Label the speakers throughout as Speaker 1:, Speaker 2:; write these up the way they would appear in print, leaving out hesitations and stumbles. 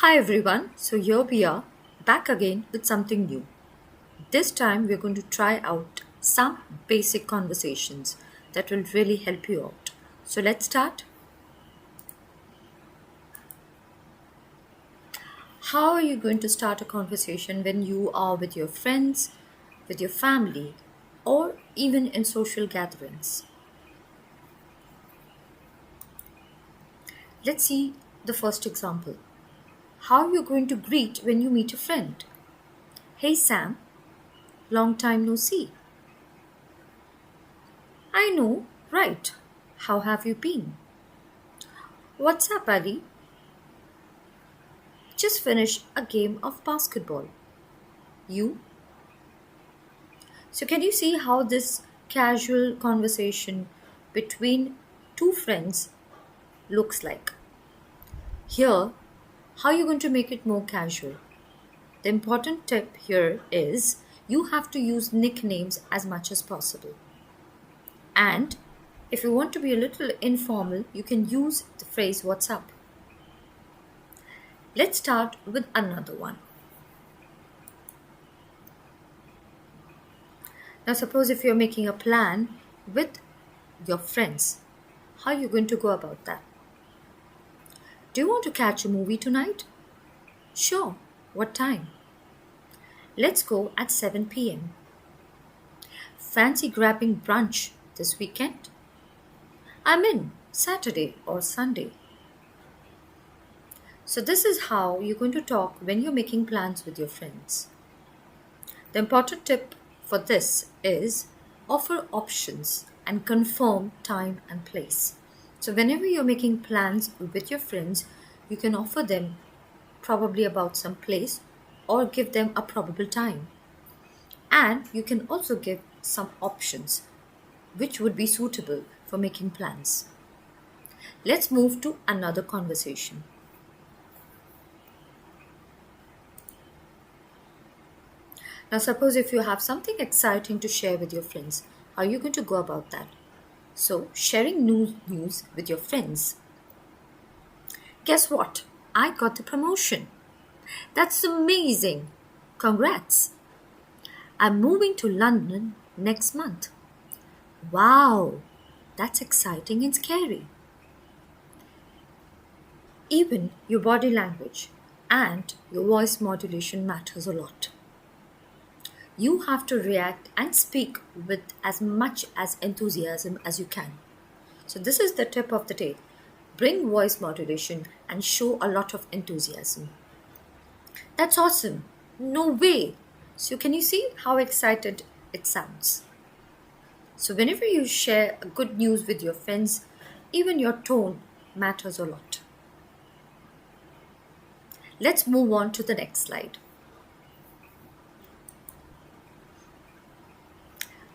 Speaker 1: Hi everyone, so here we are back again with something new. This time we're going to try out some basic conversations that will really help you out. So let's start. How are you going to start a conversation when you are with your friends, with your family, or even in social gatherings? Let's see the first example. How are you going to greet when you meet a friend? Hey Sam, long time no see. I know, right. How have you been? What's up, Ali? Just finished a game of basketball. You? So, can you see how this casual conversation between two friends looks like? Here, how are you going to make it more casual? The important tip here is you have to use nicknames as much as possible. And if you want to be a little informal, you can use the phrase "What's up?" Let's start with another one. Now, suppose if you're making a plan with your friends, how are you going to go about that? Do you want to catch a movie tonight? Sure. What time? Let's go at 7 p.m. Fancy grabbing brunch this weekend? I'm in Saturday or Sunday. So, this is how you're going to talk when you're making plans with your friends. The important tip for this is offer options and confirm time and place. So, whenever you're making plans with your friends, you can offer them probably about some place or give them a probable time. And you can also give some options which would be suitable for making plans. Let's move to another conversation. Now, suppose if you have something exciting to share with your friends, how are you going to go about that? So, sharing news with your friends. Guess what? I got the promotion. That's amazing. Congrats. I'm moving to London next month. Wow, that's exciting and scary. Even your body language and your voice modulation matters a lot. You have to react and speak with as much as enthusiasm as you can. So, this is the tip of the day. Bring voice modulation and show a lot of enthusiasm. That's awesome. No way. So, can you see how excited it sounds? So, whenever you share good news with your friends, even your tone matters a lot. Let's move on to the next slide.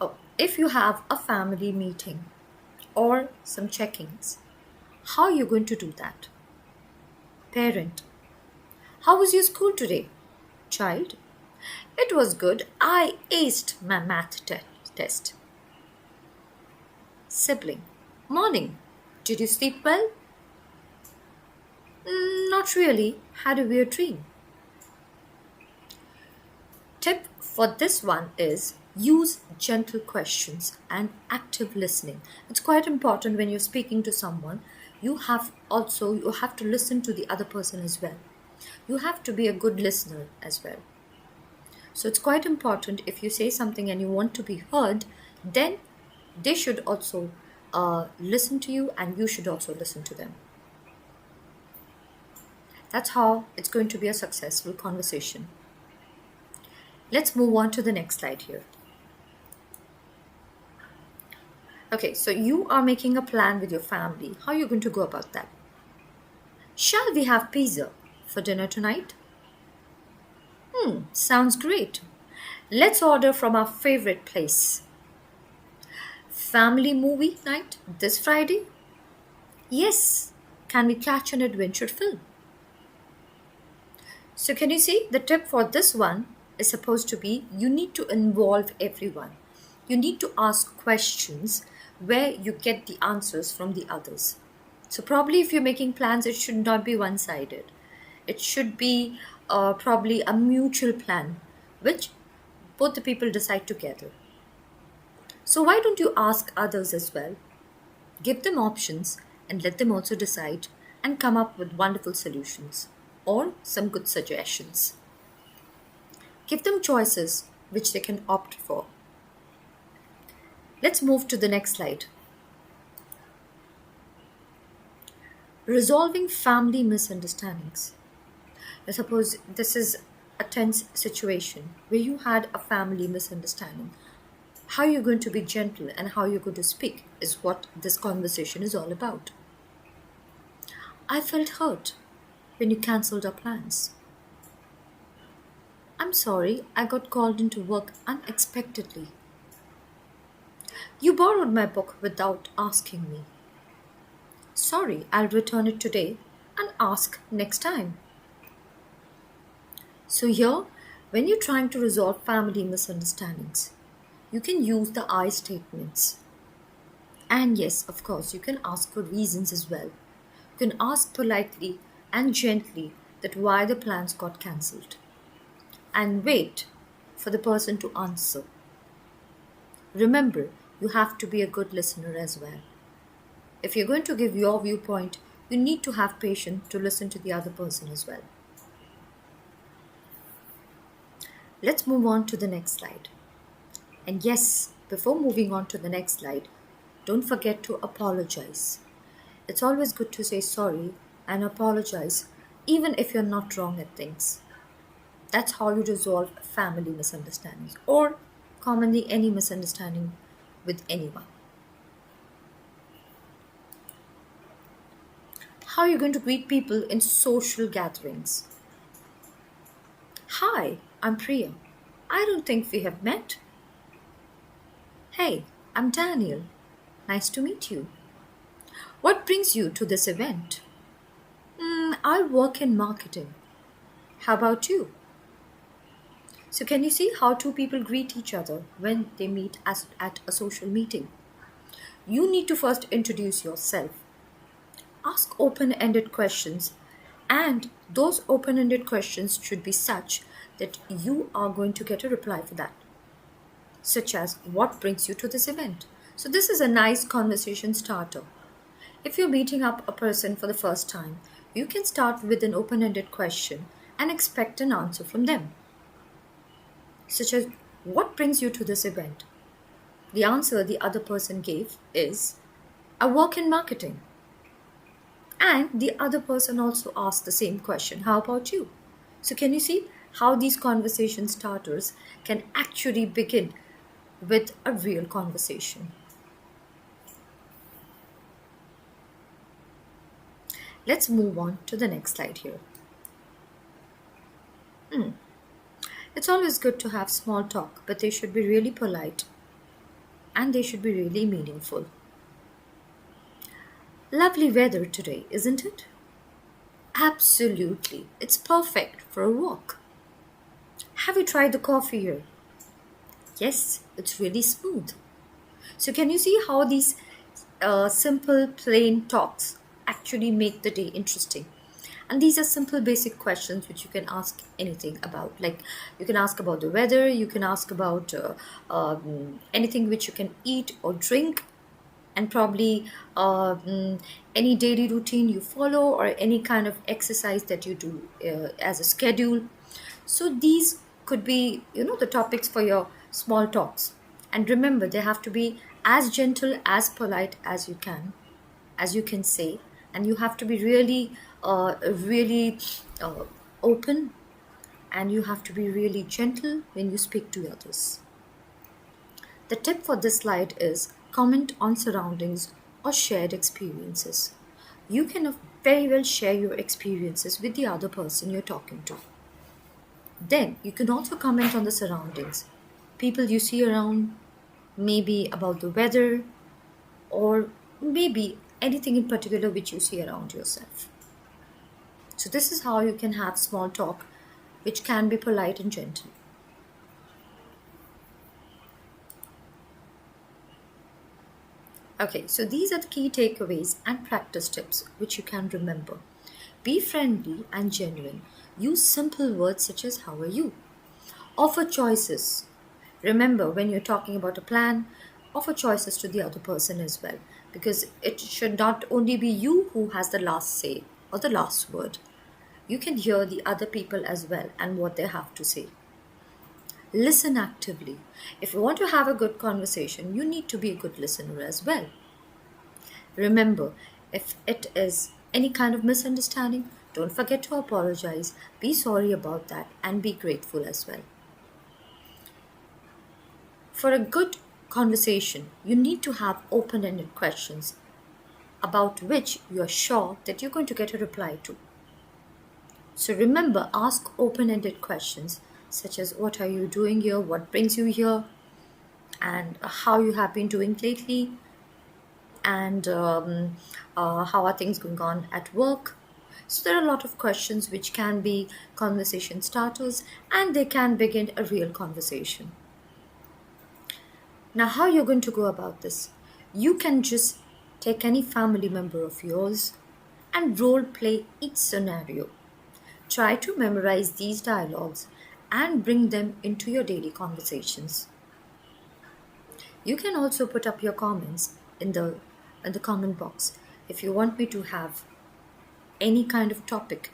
Speaker 1: Oh, if you have a family meeting or some check-ins, how are you going to do that? Parent, how was your school today? Child, it was good. I aced my test. Sibling, morning. Did you sleep well? Not really. Had a weird dream. Tip for this one is use gentle questions and active listening. It's quite important when you're speaking to someone. You have to listen to the other person as well. You have to be a good listener as well. So it's quite important if you say something and you want to be heard, then they should also listen to you and you should also listen to them. That's how it's going to be a successful conversation. Let's move on to the next slide here. Okay, so you are making a plan with your family. How are you going to go about that? Shall we have pizza for dinner tonight? Sounds great. Let's order from our favorite place. Family movie night this Friday? Yes. Can we catch an adventure film? So, can you see the tip for this one is supposed to be you need to involve everyone. You need to ask questions where you get the answers from the others. So, probably if you're making plans, it should not be one sided. It should be probably a mutual plan, which both the people decide together. So, why don't you ask others as well? Give them options and let them also decide and come up with wonderful solutions or some good suggestions. Give them choices which they can opt for. Let's move to the next slide. Resolving family misunderstandings. Now, suppose this is a tense situation where you had a family misunderstanding. How you're going to be gentle and how you're going to speak is what this conversation is all about. I felt hurt when you cancelled our plans. I'm sorry, I got called into work unexpectedly. You borrowed my book without asking me. Sorry, I'll return it today and ask next time. So, here, when you're trying to resolve family misunderstandings, you can use the I statements. And yes, of course, you can ask for reasons as well. You can ask politely and gently that why the plans got cancelled. And wait for the person to answer. Remember, you have to be a good listener as well. If you're going to give your viewpoint, you need to have patience to listen to the other person as well. Let's move on to the next slide. And yes, before moving on to the next slide, don't forget to apologize. It's always good to say sorry and apologize, even if you're not wrong at things. That's how you resolve family misunderstandings or commonly any misunderstanding with anyone. How are you going to greet people in social gatherings? Hi, I'm Priya. I don't think we have met. Hey, I'm Daniel. Nice to meet you. What brings you to this event? I work in marketing. How about you? So, can you see how two people greet each other when they meet at a social meeting? You need to first introduce yourself. Ask open ended questions, and those open ended questions should be such that you are going to get a reply for that, such as what brings you to this event. So, this is a nice conversation starter. If you're meeting up a person for the first time, you can start with an open ended question and expect an answer from them, such as what brings you to this event? The answer the other person gave is I work in marketing. And the other person also asked the same question. How about you? So, can you see how these conversation starters can actually begin with a real conversation? Let's move on to the next slide here. It's always good to have small talk, but they should be really polite and they should be really meaningful. Lovely weather today, isn't it? Absolutely. It's perfect for a walk. Have you tried the coffee here? Yes, it's really smooth. So, can you see how these simple, plain talks actually make the day interesting? And these are simple, basic questions which you can ask anything about. Like, you can ask about the weather, you can ask about anything which you can eat or drink, and probably any daily routine you follow or any kind of exercise that you do as a schedule. So these could be, the topics for your small talks. And remember, they have to be as gentle, as polite as you can say, and you have to be really open, and you have to be really gentle when you speak to others. The tip for this slide is comment on surroundings or shared experiences. You can very well share your experiences with the other person you're talking to. Then you can also comment on the surroundings, people you see around, maybe about the weather, or maybe anything in particular which you see around yourself. So, this is how you can have small talk, which can be polite and gentle. Okay, so these are the key takeaways and practice tips which you can remember. Be friendly and genuine. Use simple words such as how are you? Offer choices. Remember, when you're talking about a plan, offer choices to the other person as well, because it should not only be you who has the last say or the last word. You can hear the other people as well and what they have to say. Listen actively. If you want to have a good conversation, you need to be a good listener as well. Remember, if it is any kind of misunderstanding, don't forget to apologize, be sorry about that, and be grateful as well. For a good conversation, you need to have open ended questions about which you are sure that you're going to get a reply to. So remember, ask open ended questions such as what are you doing here, what brings you here, and how you have been doing lately, and how are things going on at work. So there are a lot of questions which can be conversation starters and they can begin a real conversation. Now, how you're going to go about this? You can just take any family member of yours and role play each scenario. Try to memorize these dialogues and bring them into your daily conversations. You can also put up your comments in the comment box. If you want me to have any kind of topic,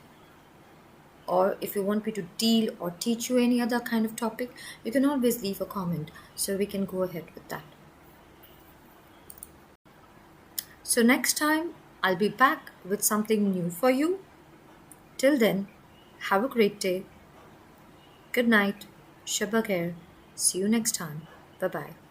Speaker 1: or if you want me to deal or teach you any other kind of topic, you can always leave a comment so we can go ahead with that. So next time I'll be back with something new for you. Till then, have a great day. Good night. Shabba khair. See you next time. Bye bye.